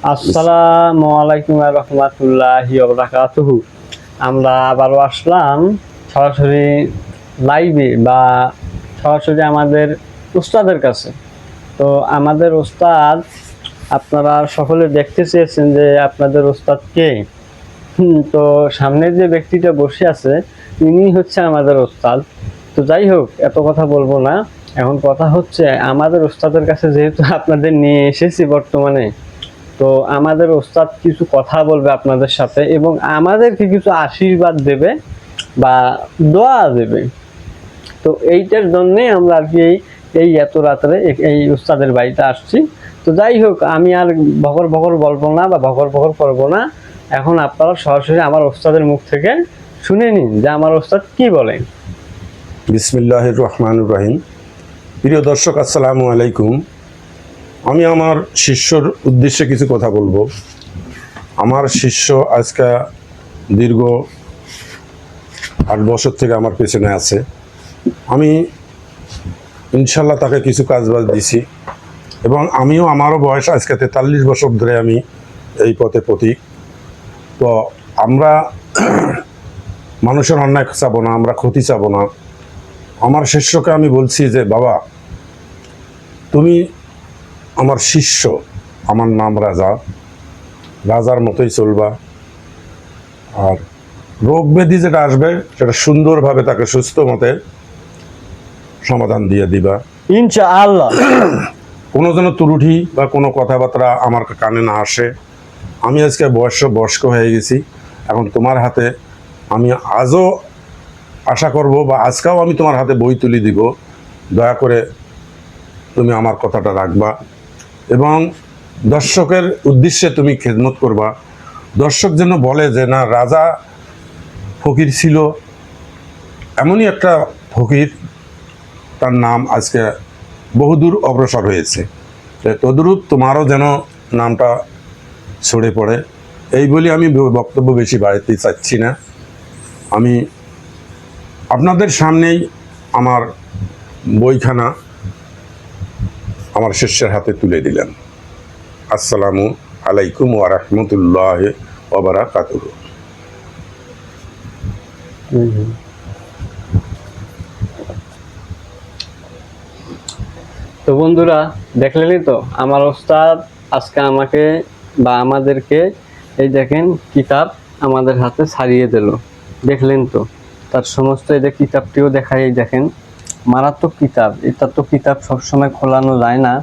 আসসালামু আলাইকুম ওয়া রাহমাতুল্লাহি ওয়া বারাকাতুহু। আমরা আবারও আসলাম সরাসরি লাইভে বা সরাসরি আমাদের উস্তাদের কাছে। তো আমাদের উস্তাদ আপনারা সকলে দেখতে চেয়েছেন যে আপনাদের উস্তাদ কে। তো সামনে যে ব্যক্তিটা বসে আছে ইনি হচ্ছে আমাদের উস্তাদ। তো যাই হোক, এত কথা বলবো না। এখন কথা হচ্ছে আমাদের উস্তাদের কাছে যেহেতু আপনাদের নিয়ে এসেছি বর্তমানে, তো আমাদের ওস্তাদ কিছু কথা বলবে আপনাদের সাথে এবং আমাদেরকে কিছু আশীর্বাদ দেবে বা দোয়া দেবে। তো এইটার জন্যই আমরা আর কি এই এত রাত্রে এই ওস্তাদের বাড়িতে আসছি। তো যাই হোক, আমি আর বকর বকর বলবো না বা বকর বকর করবো না। এখন আপনারা সরাসরি আমার ওস্তাদের মুখ থেকে শুনে নিন যে আমার ওস্তাদ কি বলে। বিসমিল্লাহির রহমানির রহিম। প্রিয় দর্শক, আসসালামু আলাইকুম। আমি আমার শিষ্যর উদ্দেশ্যে কিছু কথা বলবো। আমার শিষ্য আজকে দীর্ঘ 8 বছর থেকে আমার পেছনে আছে। আমি ইনশাল্লাহ তাকে কিছু কাজবাজ দিছি এবং আমারও বয়স আজকে 43 বছর ধরে আমি এই পথে পথিক। তো আমরা মানুষের অন্যায় চাবো না, আমরা ক্ষতি চাবো না। আমার শিষ্যকে আমি বলছি যে বাবা, তুমি আমার শিষ্য, আমার নাম রাজা, রাজার মতোই চলবা। আর রোগ ব্যাধি যেটা আসবে সেটা সুন্দরভাবে তাকে সুস্থ মতে সমাধান দিয়ে দিবা ইনশাআল্লাহ। কোনো যেন ত্রুটি বা কোনো কথাবার্তা আমার কানে না আসে। আমি আজকে বয়স্ক হয়ে গেছি। এখন তোমার হাতে আমি আজও আশা করব বা আজকেও আমি তোমার হাতে বই তুলে দিব। দয়া করে তুমি আমার কথাটা রাখবা এবং দর্শকের উদ্দেশ্যে তুমি খেদমত করবা। দর্শক যেন বলে যে না, রাজা ফকির ছিল, এমনই একটা ফকির, তার নাম আজকে বহুদূর অগ্রসর হয়েছে। তদ্রূপ তোমারও যেন নামটা ছড়ে পড়ে, এই বলে আমি বক্তব্য বেশি বাড়াতে চাচ্ছি না। আমি আপনাদের সামনেই আমার বইখানা আমার শিষ্যের হাতে তুলে দিলেন। আসসালামু আলাইকুম ওয়া রাহমাতুল্লাহি ওয়া বারাকাতুহু। তো বন্ধুরা, দেখলেনই তো আমার ওস্তাদ আজকে আমাকে বা আমাদেরকে এই দেখেন কিতাব আমাদের হাতে ছাড়িয়ে দিল। দেখলেন তো তার সমস্ত এই যে কিতাবটিও দেখাই, এই দেখেন মারাত্মক কিতাব। এটা তো কিতাব সবসময় খোলানো যায় না,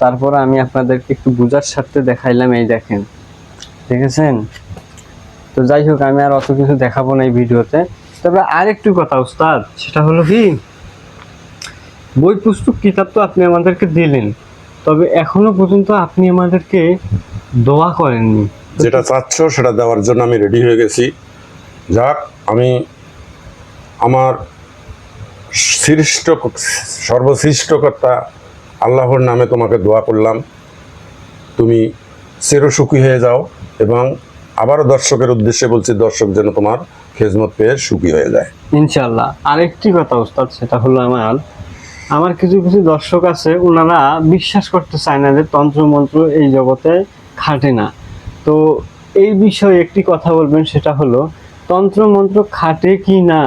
তারপর আমি আপনাদেরকে একটু বোঝার স্বার্থে দেখাইলাম। এই দেখেন, দেখেছেন? তো যাই হোক, আমি আর অত কিছু দেখাবো না এই ভিডিওতে। তবে আরেকটু কথা ওস্তাদ, সেটা হলো কি, বই পুস্তক কিতাব তো আপনি আমাদেরকে দিলেন, তবে এখনো পর্যন্ত আপনি আমাদেরকে দোয়া করেননি। যেটা চাচ্ছ সেটা দেওয়ার জন্য আমি রেডি হয়ে গেছি। যাক, আমি আমার সর্বশ্রেষ্ঠকর্তা আল্লাহর নামে তোমাকে দোয়া করলাম, তুমি চিরসুখী হয়ে যাও। এবং আবারও দর্শকের উদ্দেশ্যে বলছি, দর্শক যেন তোমার খেজমত পেয়ে সুখী হয়ে যায় ইনশাল্লাহ। আরেকটি কথা ওস্তাদ, সেটা হলো আমার কিছু কিছু দর্শক আছে, ওনারা বিশ্বাস করতে চায় না যে তন্ত্র মন্ত্র এই জগতে খাটে না। তো এই বিষয়ে একটি কথা বলবেন, সেটা হলো তন্ত্র মন্ত্র খাটে কি না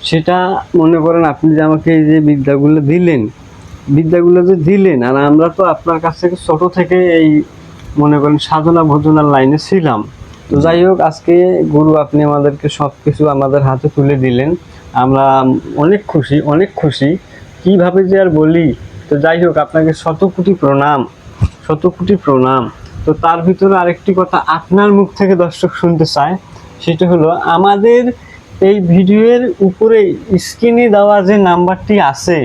সেটা মনে করেন আপনি যে আমাকে এই যে বিদ্যাগুলো দিলেন, আর আমরা তো আপনার কাছ থেকে ছোট থেকে এই মনে করেন সাধনা ভোজনার লাইনে ছিলাম। তো যাই হোক, আজকে গুরু আপনি আমাদেরকে সব কিছু আমাদের হাতে তুলে দিলেন। আমরা অনেক খুশি, কিভাবে যে আর বলি। তো যাই হোক, আপনাকে শত কোটি প্রণাম। তো তার ভিতরে আরেকটি কথা আপনার মুখ থেকে দর্শক শুনতে চায়, সেটা হলো আমাদের এই ভিডিওর উপরে স্ক্রিনে দেওয়া যে নাম্বারটি আছে,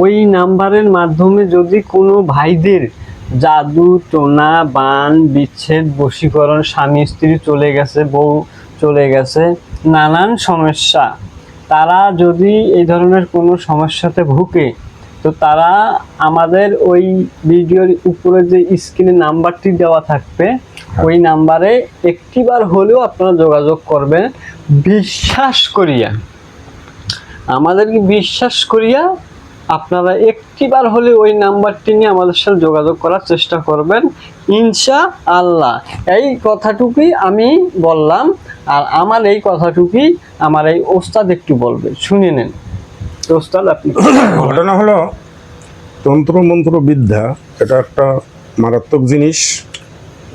ওই নাম্বারের মাধ্যমে যদি কোনো ভাইদের জাদু টোনা বান বিচ্ছেদ বশীকরণ, স্বামী স্ত্রী চলে গেছে, বউ চলে গেছে, নানান সমস্যা, তারা যদি এই ধরনের কোনো সমস্যাতে ভুগে, তো তারা আমাদের ওই ভিডিওর উপরে যে স্ক্রিনে নাম্বারটি দেওয়া থাকবে, ওই নাম্বারে একটিবার হলেও আপনারা যোগাযোগ করবেন। আমাদেরকে বিশ্বাস করিয়া আপনারা একটিবার হলে ওই নাম্বারটি নিয়ে আমাদের সাথে যোগাযোগ করার চেষ্টা করবেন, ইনশাআল্লাহ। এই কথাটুকুই আমি বললাম, আর আমার এই কথাটুকুই আমার এই ওস্তাদ একটু বলবে, শুনে নেন। তো ওস্তাদ আপনি ঘটনা হলো, তন্ত্রমন্ত্র বিদ্যা এটা একটা মারাত্মক জিনিস।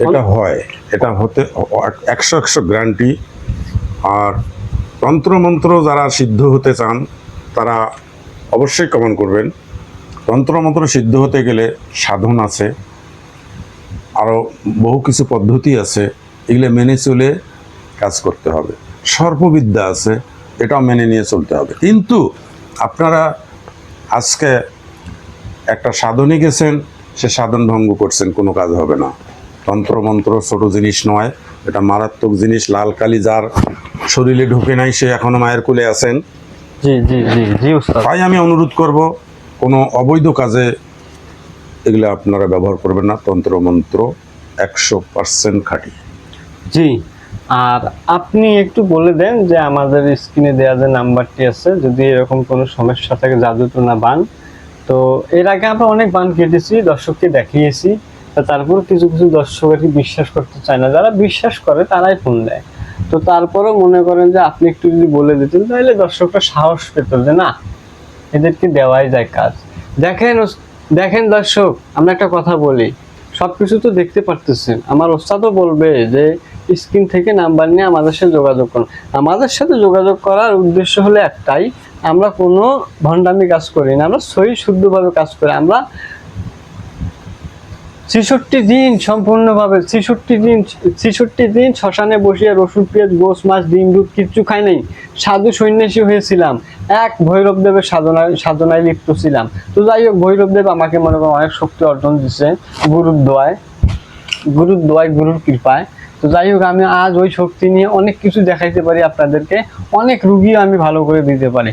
এটা হয়, এটা হতে 100 গ্যারান্টি। আর তন্ত্রমন্ত্র যারা সিদ্ধ হতে চান তারা অবশ্যই কমেন্ট করবেন। তন্ত্রমন্ত্র সিদ্ধ হতে গেলে সাধন আছে, আরও বহু কিছু পদ্ধতি আছে, এগুলো মেনে চলে কাজ করতে হবে। সর্পবিদ্যা আছে, এটাও মেনে নিয়ে চলতে হবে। কিন্তু আপনারা আজকে একটা সাধনে গেছেন, সে সাধন ভঙ্গ করছেন, কোনো কাজ হবে না। তন্ত্রমন্ত্র ছোট জিনিস নয়, এটা মারাত্মক জিনিস। লাল কালি যার শরীরে ঢুকে নাই সে এখনো মায়ের কোলে আছেন। জি জি জি জি ওস্তাদ। তাই আমি অনুরোধ করব, কোনো অবৈধ কাজে এগুলো আপনারা ব্যবহার করবেন না। তন্ত্রমন্ত্র 100% খাঁটি। জি, আর আপনি একটু বলে দেন যে আমাদের স্ক্রিনে দেওয়া যে নাম্বারটি আছে, যদি এরকম কোনো সমস্যা থাকে, জাদুটোনা বান, তো এর আগে আমরা অনেক বান কেটেছি, দর্শককে দেখিয়েছি, তারপর কিছু কিছু দর্শক আর কি বিশ্বাস করতে চায় না, যারা বিশ্বাস করে তারাই ফোন দেয়। তো তারপরেও মনে করেন যে আপনি একটু যদি বলে দিতেন, তাহলে দর্শকরা সাহস পেত যে না, এদেরকে দেওয়াই যায় কাজ। দেখেন দেখেন দর্শক, আমরা একটা কথা বলি, সবকিছু তো দেখতে পারতেছেন। আমার ওস্তাদও বলবে যে স্ক্রিন থেকে নাম্বার নিয়ে আমাদের সাথে যোগাযোগ করুন। আমাদের সাথে যোগাযোগ করার উদ্দেশ্য হলো একটাই, আমরা কোনো ভণ্ডামি কাজ করি না, আমরা সহি শুদ্ধভাবে কাজ করি। আমরা 66 দিন সম্পূর্ণভাবে 66 দিন শ্মশানে বসিয়ে রসুন পেঁয়াজ গোস মাছ ডিম দুধ কিচ্ছু খাই নাই, সাধু সন্ন্যাসী হয়েছিলাম, এক ভৈরব দেবের সাধনায় লিপ্ত ছিলাম। তো যাই হোক, ভৈরব দেব আমাকে মনে করেন অনেক শক্তি অর্জন দিচ্ছে গুরুর দোয়ায়, গুরুর কৃপায়। তো যাই হোক, আমি আজ ওই শক্তি নিয়ে অনেক কিছু দেখাইতে পারি আপনাদেরকে, অনেক রুগী আমি ভালো করে দিতে পারি।